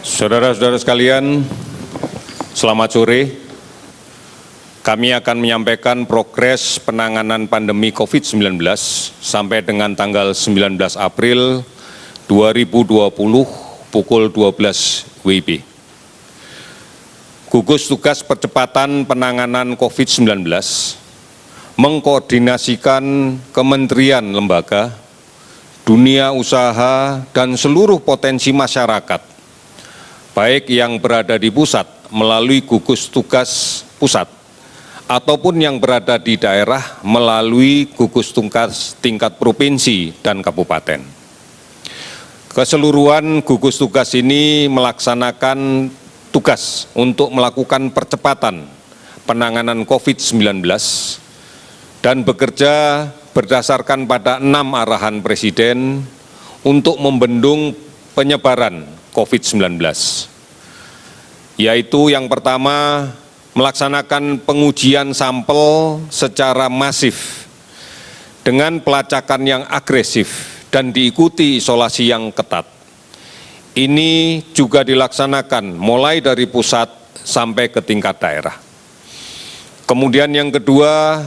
Saudara-saudara sekalian, selamat sore. Kami akan menyampaikan progres penanganan pandemi COVID-19 sampai dengan tanggal 19 April 2020 pukul 12 WIB. Gugus Tugas Percepatan Penanganan COVID-19 mengkoordinasikan kementerian lembaga, dunia usaha, dan seluruh potensi masyarakat, baik yang berada di pusat melalui gugus tugas pusat, ataupun yang berada di daerah melalui gugus tugas tingkat provinsi dan kabupaten. Keseluruhan gugus tugas ini melaksanakan tugas untuk melakukan percepatan penanganan COVID-19 dan bekerja berdasarkan pada 6 arahan Presiden untuk membendung penyebaran COVID-19, yaitu yang pertama, melaksanakan pengujian sampel secara masif dengan pelacakan yang agresif dan diikuti isolasi yang ketat. Ini juga dilaksanakan mulai dari pusat sampai ke tingkat daerah. Kemudian yang kedua,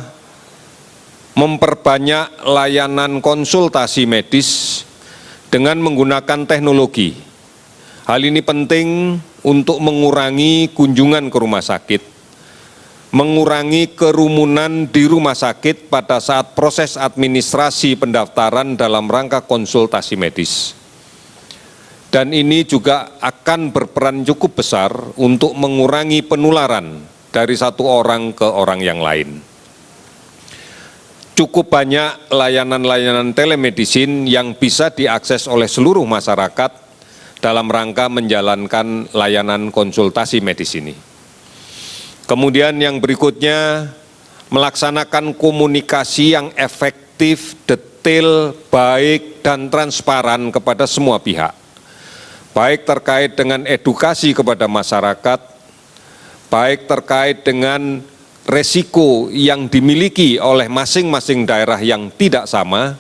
memperbanyak layanan konsultasi medis dengan menggunakan teknologi. Hal ini penting untuk mengurangi kunjungan ke rumah sakit, mengurangi kerumunan di rumah sakit pada saat proses administrasi pendaftaran dalam rangka konsultasi medis. Dan ini juga akan berperan cukup besar untuk mengurangi penularan dari satu orang ke orang yang lain. Cukup banyak layanan-layanan telemedicine yang bisa diakses oleh seluruh masyarakat dalam rangka menjalankan layanan konsultasi medis ini. Kemudian yang berikutnya, melaksanakan komunikasi yang efektif, detail, baik, dan transparan kepada semua pihak, baik terkait dengan edukasi kepada masyarakat, baik terkait dengan resiko yang dimiliki oleh masing-masing daerah yang tidak sama,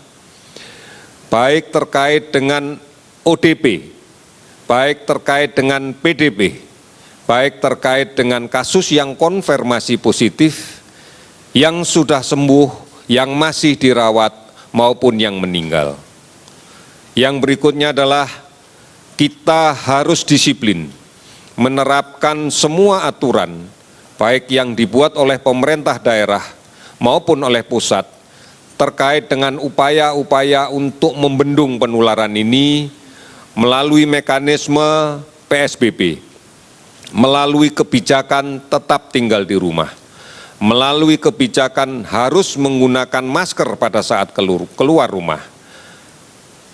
baik terkait dengan ODP, baik terkait dengan PDP, baik terkait dengan kasus yang konfirmasi positif, yang sudah sembuh, yang masih dirawat, maupun yang meninggal. Yang berikutnya adalah kita harus disiplin menerapkan semua aturan, baik yang dibuat oleh pemerintah daerah maupun oleh pusat, terkait dengan upaya-upaya untuk membendung penularan ini melalui mekanisme PSBB, melalui kebijakan tetap tinggal di rumah, melalui kebijakan harus menggunakan masker pada saat keluar rumah,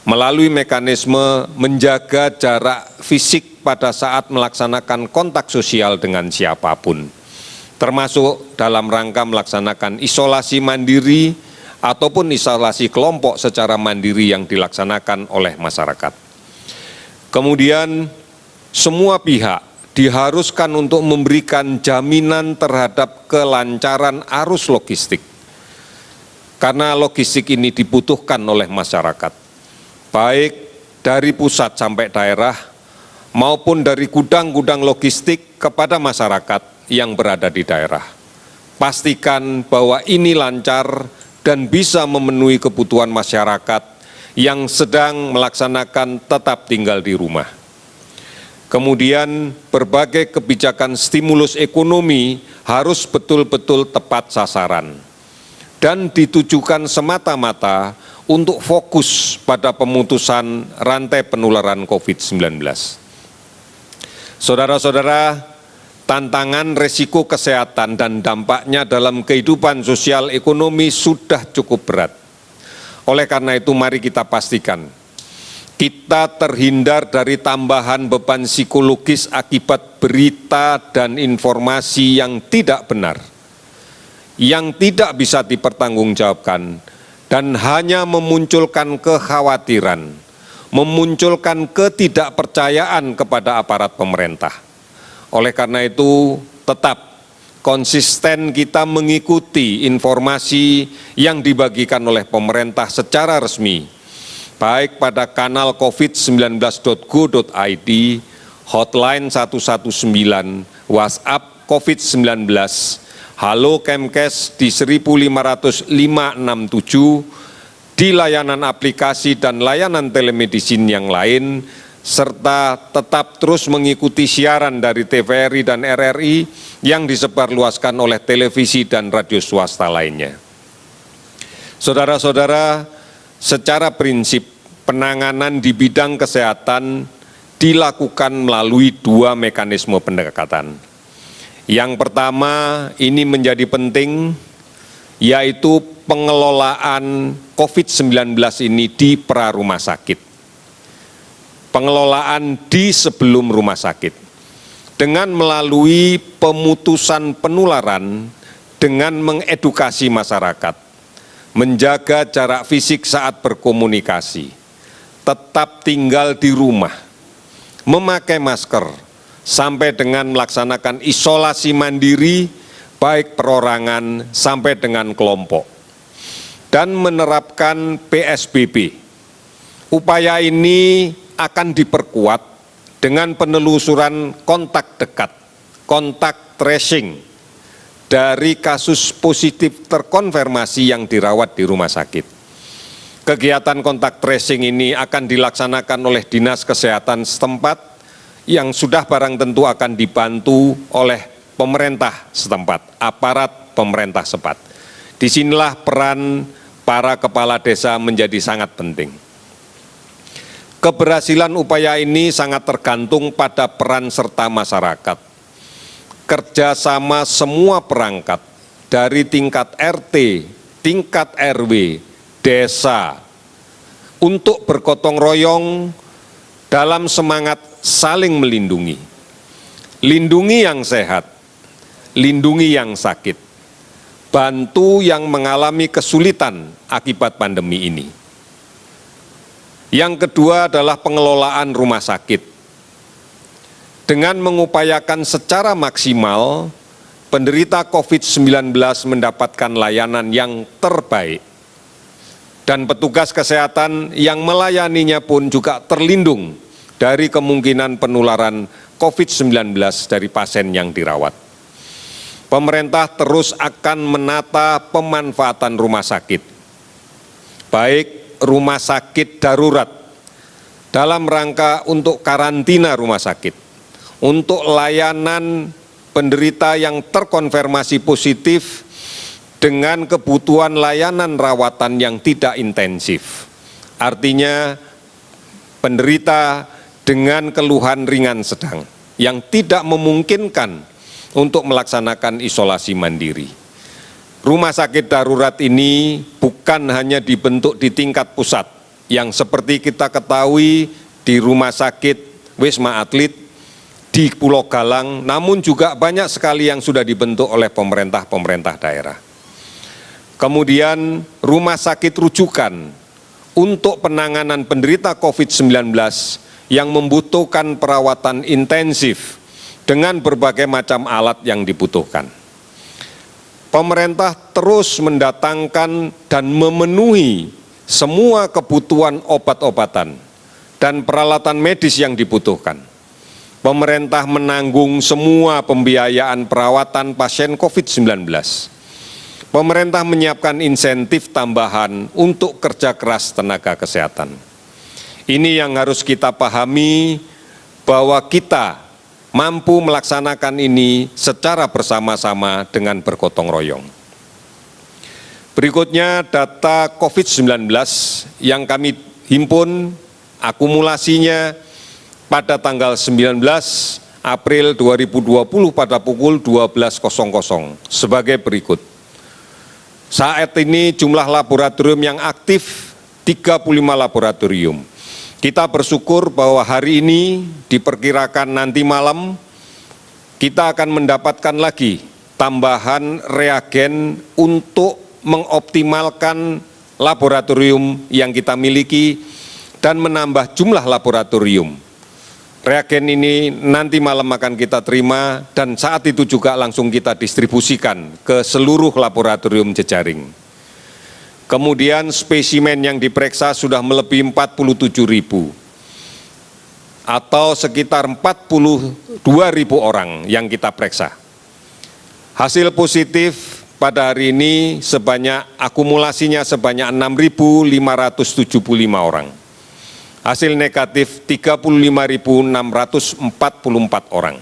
melalui mekanisme menjaga jarak fisik pada saat melaksanakan kontak sosial dengan siapapun, termasuk dalam rangka melaksanakan isolasi mandiri ataupun isolasi kelompok secara mandiri yang dilaksanakan oleh masyarakat. Kemudian semua pihak diharuskan untuk memberikan jaminan terhadap kelancaran arus logistik, karena logistik ini dibutuhkan oleh masyarakat, baik dari pusat sampai daerah maupun dari gudang-gudang logistik kepada masyarakat yang berada di daerah. Pastikan bahwa ini lancar dan bisa memenuhi kebutuhan masyarakat yang sedang melaksanakan tetap tinggal di rumah. Kemudian berbagai kebijakan stimulus ekonomi harus betul-betul tepat sasaran dan ditujukan semata-mata untuk fokus pada pemutusan rantai penularan COVID-19. Saudara-saudara, tantangan risiko kesehatan dan dampaknya dalam kehidupan sosial ekonomi sudah cukup berat. Oleh karena itu, mari kita pastikan kita terhindar dari tambahan beban psikologis akibat berita dan informasi yang tidak benar, yang tidak bisa dipertanggungjawabkan, dan hanya memunculkan kekhawatiran, memunculkan ketidakpercayaan kepada aparat pemerintah. Oleh karena itu, tetap konsisten kita mengikuti informasi yang dibagikan oleh pemerintah secara resmi, baik pada kanal covid19.go.id hotline 119, WhatsApp COVID-19, Halo Kemkes di 1500567, di layanan aplikasi dan layanan telemedicine yang lain, serta tetap terus mengikuti siaran dari TVRI dan RRI yang disebarluaskan oleh televisi dan radio swasta lainnya. Saudara-saudara, secara prinsip penanganan di bidang kesehatan dilakukan melalui dua mekanisme pendekatan. Yang pertama, ini menjadi penting, yaitu pengelolaan COVID-19 ini di pra-rumah sakit. Pengelolaan di sebelum rumah sakit. Dengan melalui pemutusan penularan dengan mengedukasi masyarakat, menjaga jarak fisik saat berkomunikasi, tetap tinggal di rumah, memakai masker, sampai dengan melaksanakan isolasi mandiri, baik perorangan sampai dengan kelompok, dan menerapkan PSBB. Upaya ini akan diperkuat dengan penelusuran kontak dekat, kontak tracing dari kasus positif terkonfirmasi yang dirawat di rumah sakit. Kegiatan kontak tracing ini akan dilaksanakan oleh Dinas Kesehatan setempat yang sudah barang tentu akan dibantu oleh pemerintah setempat, aparat pemerintah setempat. Disinilah peran para kepala desa menjadi sangat penting. Keberhasilan upaya ini sangat tergantung pada peran serta masyarakat. Kerjasama semua perangkat dari tingkat RT, tingkat RW, desa, untuk bergotong royong dalam semangat saling melindungi. Lindungi yang sehat, lindungi yang sakit, bantu yang mengalami kesulitan akibat pandemi ini. Yang kedua adalah pengelolaan rumah sakit. Dengan mengupayakan secara maksimal, penderita COVID-19 mendapatkan layanan yang terbaik. Dan petugas kesehatan yang melayaninya pun juga terlindung dari kemungkinan penularan COVID-19 dari pasien yang dirawat. Pemerintah terus akan menata pemanfaatan rumah sakit, baik rumah sakit darurat dalam rangka untuk karantina rumah sakit, untuk layanan penderita yang terkonfirmasi positif dengan kebutuhan layanan rawatan yang tidak intensif. Artinya penderita dengan keluhan ringan sedang yang tidak memungkinkan untuk melaksanakan isolasi mandiri. Rumah sakit darurat ini bukan hanya dibentuk di tingkat pusat, yang seperti kita ketahui di Rumah Sakit Wisma Atlet di Pulau Galang, namun juga banyak sekali yang sudah dibentuk oleh pemerintah daerah. Kemudian rumah sakit rujukan untuk penanganan penderita COVID-19 yang membutuhkan perawatan intensif dengan berbagai macam alat yang dibutuhkan. Pemerintah terus mendatangkan dan memenuhi semua kebutuhan obat-obatan dan peralatan medis yang dibutuhkan. Pemerintah menanggung semua pembiayaan perawatan pasien COVID-19. Pemerintah menyiapkan insentif tambahan untuk kerja keras tenaga kesehatan. Ini yang harus kita pahami, bahwa kita mampu melaksanakan ini secara bersama-sama dengan bergotong royong. Berikutnya data COVID-19 yang kami himpun akumulasinya pada tanggal 19 April 2020 pada pukul 12.00 sebagai berikut. Saat ini jumlah laboratorium yang aktif 35 laboratorium. Kita bersyukur bahwa hari ini diperkirakan nanti malam kita akan mendapatkan lagi tambahan reagen untuk mengoptimalkan laboratorium yang kita miliki dan menambah jumlah laboratorium. Reagen ini nanti malam akan kita terima dan saat itu juga langsung kita distribusikan ke seluruh laboratorium jejaring. Kemudian spesimen yang diperiksa sudah melebihi 47.000. atau sekitar 42.000 orang yang kita periksa. Hasil positif pada hari ini akumulasinya sebanyak 6.575 orang. Hasil negatif 35.644 orang.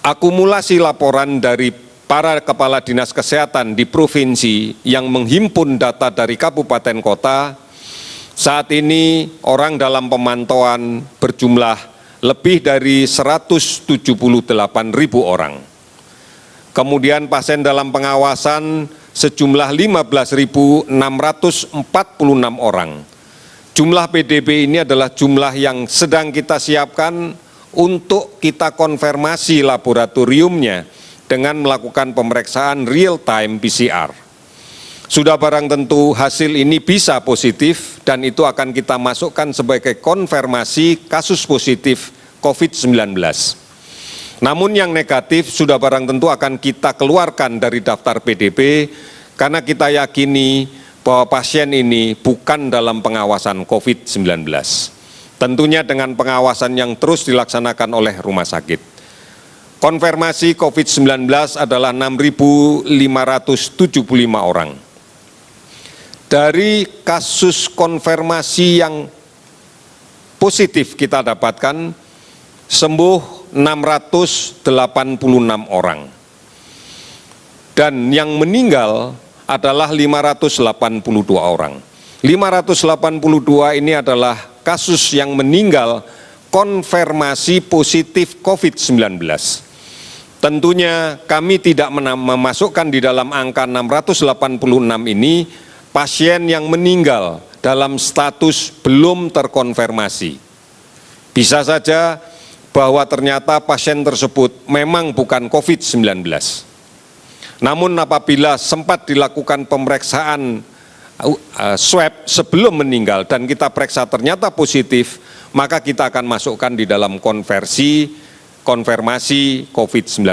Akumulasi laporan dari para kepala dinas kesehatan di provinsi yang menghimpun data dari kabupaten kota, saat ini orang dalam pemantauan berjumlah lebih dari 178.000 orang. Kemudian pasien dalam pengawasan sejumlah 15.646 orang. Jumlah PDB ini adalah jumlah yang sedang kita siapkan untuk kita konfirmasi laboratoriumnya dengan melakukan pemeriksaan real-time PCR. Sudah barang tentu hasil ini bisa positif dan itu akan kita masukkan sebagai konfirmasi kasus positif COVID-19. Namun yang negatif sudah barang tentu akan kita keluarkan dari daftar PDB karena kita yakini bahwa pasien ini bukan dalam pengawasan COVID-19. Tentunya dengan pengawasan yang terus dilaksanakan oleh rumah sakit. Konfirmasi COVID-19 adalah 6.575 orang. Dari kasus konfirmasi yang positif kita dapatkan, sembuh 686 orang. Dan yang meninggal adalah 582 orang. 582 ini adalah kasus yang meninggal konfirmasi positif COVID-19. Tentunya kami tidak memasukkan di dalam angka 686 ini pasien yang meninggal dalam status belum terkonfirmasi. Bisa saja bahwa ternyata pasien tersebut memang bukan COVID-19. Namun apabila sempat dilakukan pemeriksaan swab sebelum meninggal dan kita periksa ternyata positif, maka kita akan masukkan di dalam konfirmasi COVID-19.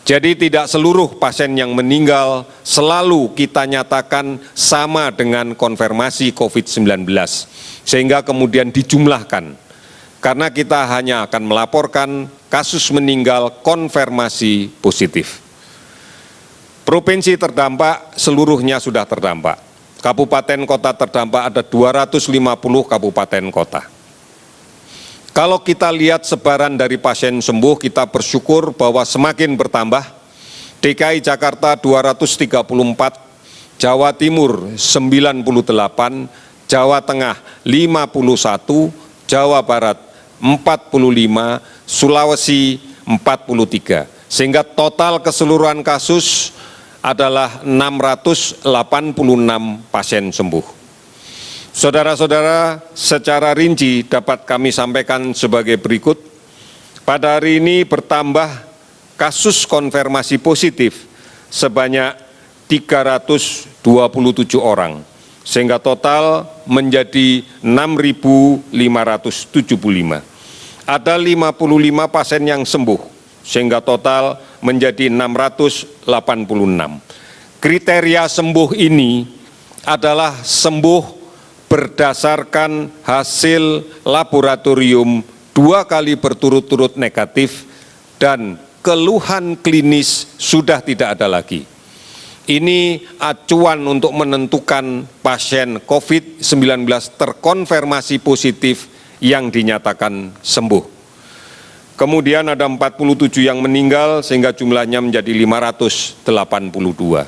Jadi tidak seluruh pasien yang meninggal selalu kita nyatakan sama dengan konfirmasi COVID-19, sehingga kemudian dijumlahkan. Karena kita hanya akan melaporkan kasus meninggal konfirmasi positif. Provinsi terdampak seluruhnya sudah terdampak. Kabupaten kota terdampak ada 250 kabupaten kota. Kalau kita lihat sebaran dari pasien sembuh, kita bersyukur bahwa semakin bertambah. DKI Jakarta 234, Jawa Timur 98, Jawa Tengah 51, Jawa Barat 45, Sulawesi 43. Sehingga total keseluruhan kasus adalah 686 pasien sembuh. Saudara-saudara, secara rinci dapat kami sampaikan sebagai berikut. Pada hari ini bertambah kasus konfirmasi positif sebanyak 327 orang, sehingga total menjadi 6.575. Ada 55 pasien yang sembuh, sehingga total menjadi 686. Kriteria sembuh ini adalah sembuh berdasarkan hasil laboratorium 2 kali berturut-turut negatif dan keluhan klinis sudah tidak ada lagi. Ini acuan untuk menentukan pasien COVID-19 terkonfirmasi positif yang dinyatakan sembuh. Kemudian ada 47 yang meninggal sehingga jumlahnya menjadi 582.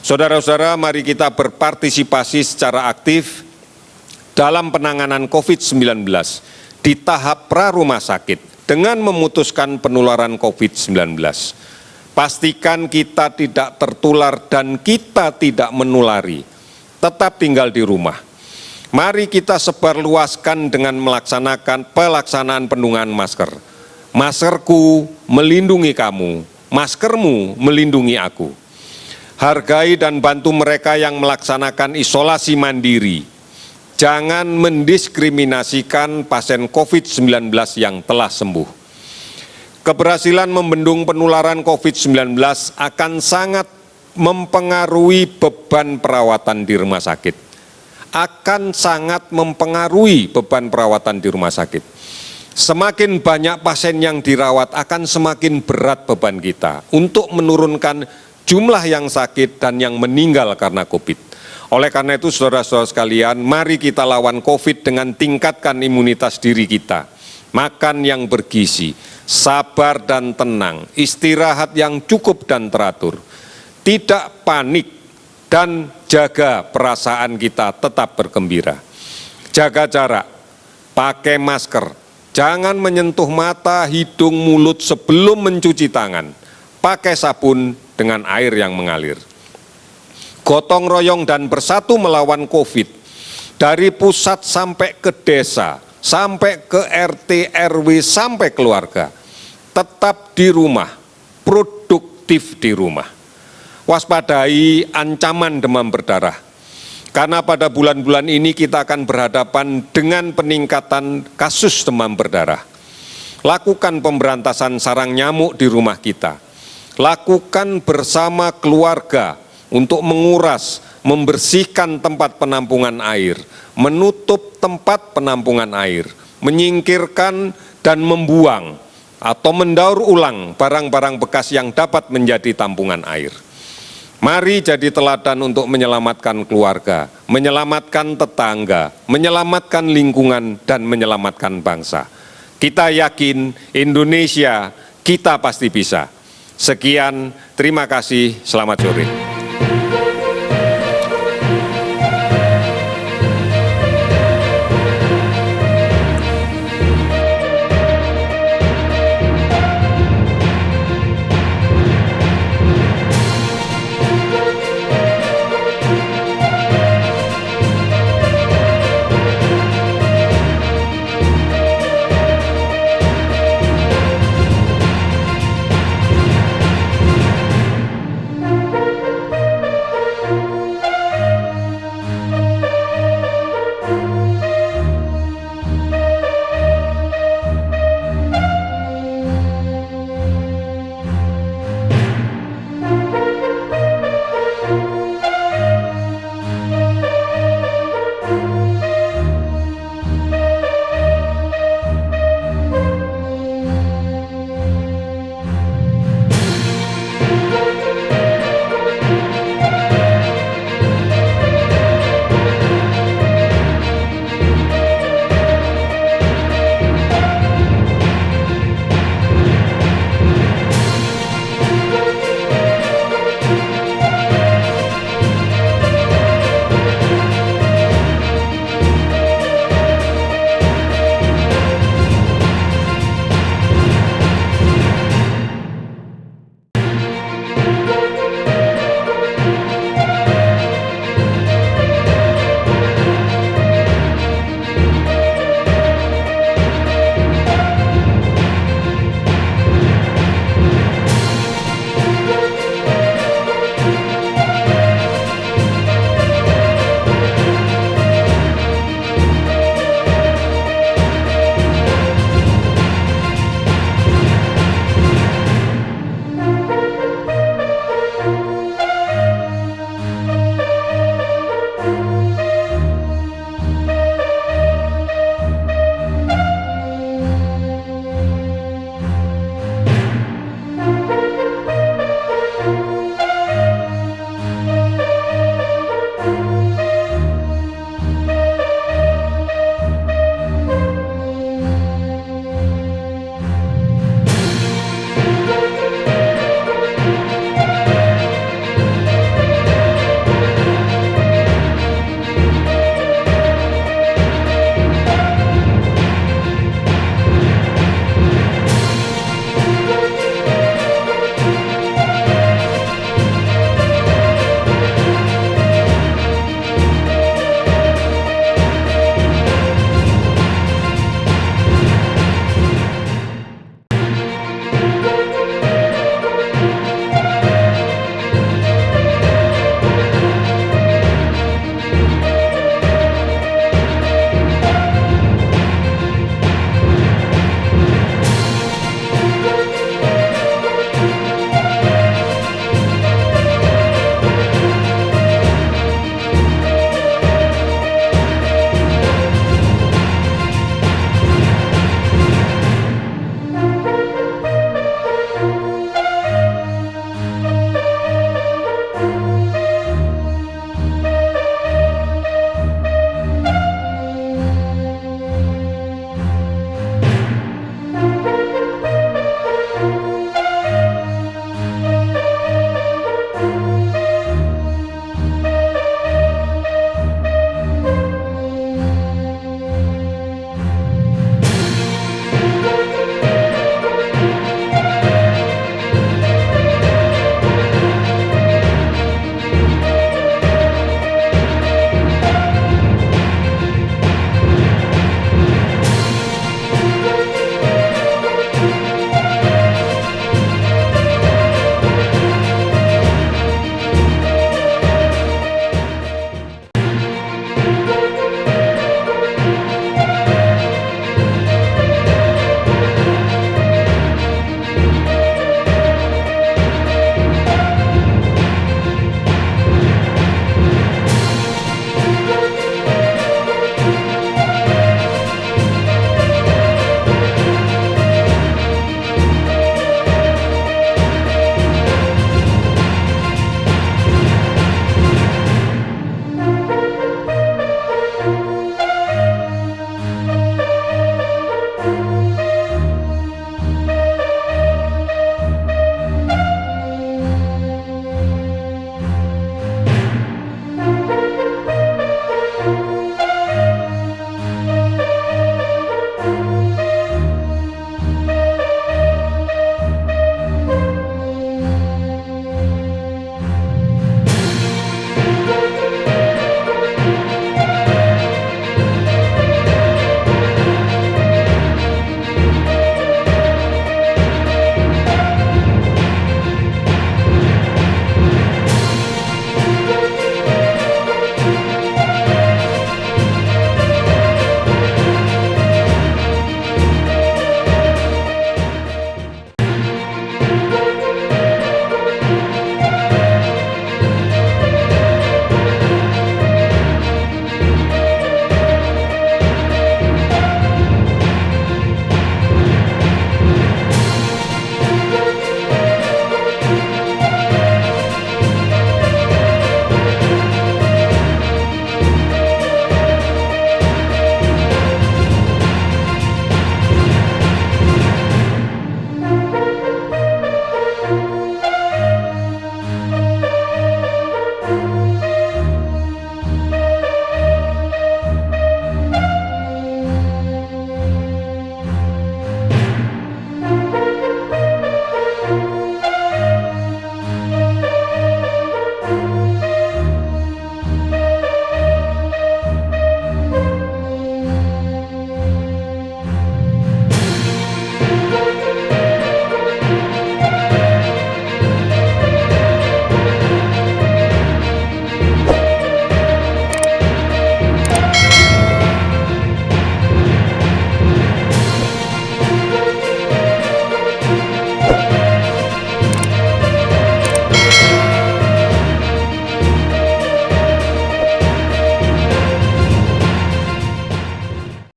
Saudara-saudara, mari kita berpartisipasi secara aktif dalam penanganan COVID-19 di tahap pra-rumah sakit dengan memutuskan penularan COVID-19. Pastikan kita tidak tertular dan kita tidak menulari, tetap tinggal di rumah. Mari kita sebarluaskan dengan melaksanakan pelaksanaan penggunaan masker. Maskerku melindungi kamu, maskermu melindungi aku. Hargai dan bantu mereka yang melaksanakan isolasi mandiri. Jangan mendiskriminasikan pasien COVID-19 yang telah sembuh. Keberhasilan membendung penularan COVID-19 akan sangat mempengaruhi beban perawatan di rumah sakit. akan sangat mempengaruhi beban perawatan di rumah sakit. Semakin banyak pasien yang dirawat akan semakin berat beban kita untuk menurunkan jumlah yang sakit dan yang meninggal karena COVID. Oleh karena itu saudara-saudara sekalian, mari kita lawan COVID dengan tingkatkan imunitas diri kita. Makan yang bergizi, sabar dan tenang, istirahat yang cukup dan teratur, tidak panik, dan jaga perasaan kita tetap bergembira. Jaga jarak, pakai masker, jangan menyentuh mata, hidung, mulut sebelum mencuci tangan. Pakai sabun dengan air yang mengalir. Gotong royong dan bersatu melawan COVID. Dari pusat sampai ke desa, sampai ke RT, RW, sampai keluarga. Tetap di rumah, produktif di rumah. Waspadai ancaman demam berdarah. Karena pada bulan-bulan ini kita akan berhadapan dengan peningkatan kasus demam berdarah. Lakukan pemberantasan sarang nyamuk di rumah kita. Lakukan bersama keluarga untuk menguras, membersihkan tempat penampungan air, menutup tempat penampungan air, menyingkirkan dan membuang atau mendaur ulang barang-barang bekas yang dapat menjadi tampungan air. Mari jadi teladan untuk menyelamatkan keluarga, menyelamatkan tetangga, menyelamatkan lingkungan, dan menyelamatkan bangsa. Kita yakin Indonesia, kita pasti bisa. Sekian, terima kasih, selamat sore.